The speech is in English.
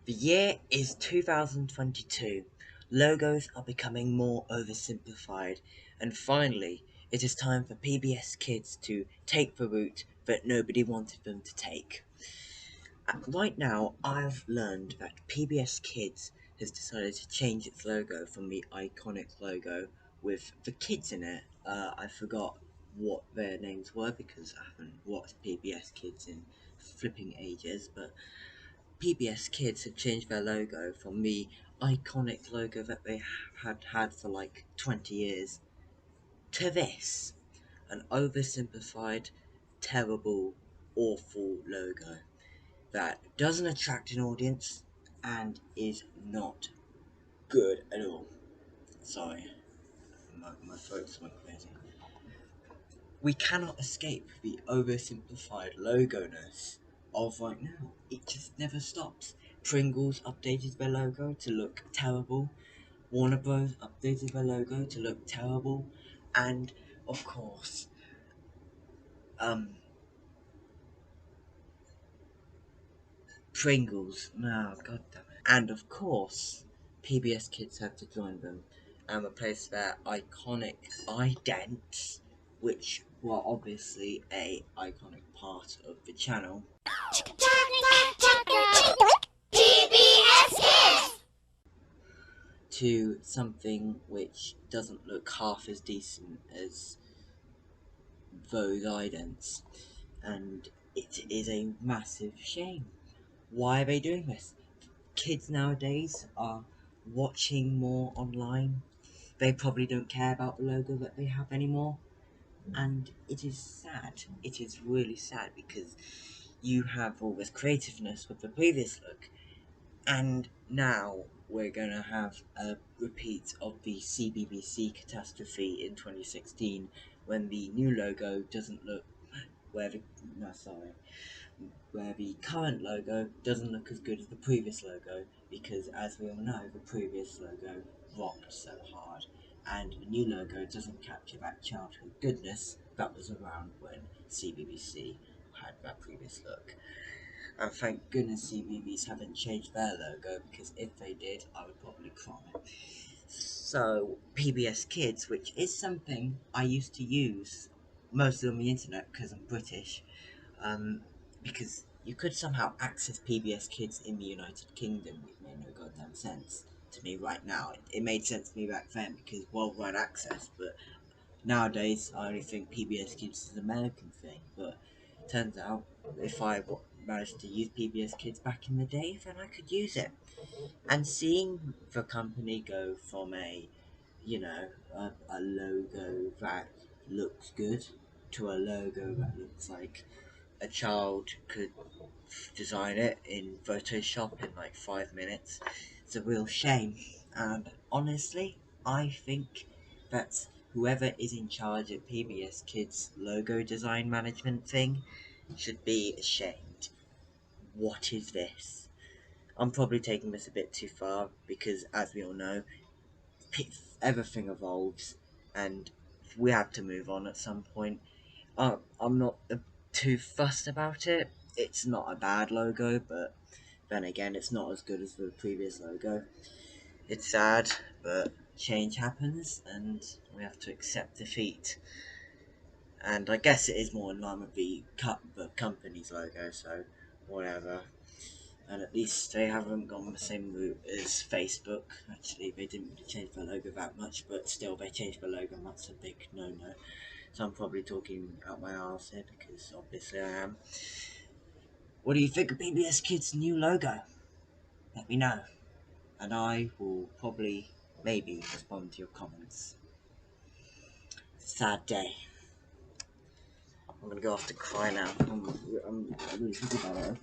The year is 2022. Logos are becoming more oversimplified, and finally, it is time for PBS Kids to take the route that nobody wanted them to take. Right now, I've learned that PBS Kids has decided to change its logo from the iconic logo with the kids in it. I forgot what their names were because I haven't watched PBS Kids in flipping ages, but PBS Kids have changed their logo from the iconic logo that they had for like 20 years to this. An oversimplified, terrible, awful logo that doesn't attract an audience and is not good at all. Sorry, my throat's went crazy. We cannot escape the oversimplified logo-ness of right now. It just never stops. Pringles updated their logo to look terrible. Warner Bros. Updated their logo to look terrible. And, of course, Pringles. No, god damn it. And, of course, PBS Kids had to join them and replace their iconic idents, which were obviously a iconic part of the channel, PBS Kids! to something which doesn't look half as decent as those idents. And it is a massive shame. Why are they doing this? Kids nowadays are watching more online. They probably don't care about the logo that they have anymore. And it is sad. It is really sad because you have all this creativeness with the previous look, and now we're gonna have a repeat of the CBBC catastrophe in 2016 when the new logo doesn't look where the current logo doesn't look as good as the previous logo, because as we all know, the previous logo rocked so hard, and the new logo doesn't capture that childhood goodness that was around when CBBC had that previous look. And thank goodness CBBS haven't changed their logo, because if they did, I would probably cry. So, PBS Kids, which is something I used to use mostly on the internet because I'm British, because you could somehow access PBS Kids in the United Kingdom, which made no goddamn sense to me right now. It made sense to me back then because worldwide access, but nowadays I only think PBS Kids is an American thing. But turns out if I managed to use PBS Kids back in the day, then I could use it. And seeing the company go from a logo that looks good to a logo that looks like a child could design it in Photoshop in like 5 minutes. It's a real shame, and honestly, I think that whoever is in charge of PBS Kids logo design management thing should be ashamed. What is this? I'm probably taking this a bit too far because, as we all know, everything evolves and we have to move on at some point. I'm not too fussed about it. It's not a bad logo, but then again, it's not as good as the previous logo. It's sad, but change happens and we have to accept defeat. And I guess it is more in line with the company's logo, so whatever. And at least they haven't gone the same route as Facebook. Actually, they didn't really change their logo that much, but still they changed their logo, and that's a big no-no. So I'm probably talking out my arse here, because obviously I am. What do you think of PBS Kids' new logo? Let me know, and I will probably, maybe, respond to your comments. Sad day. I'm gonna go off to cry now. I'm really thinking about it.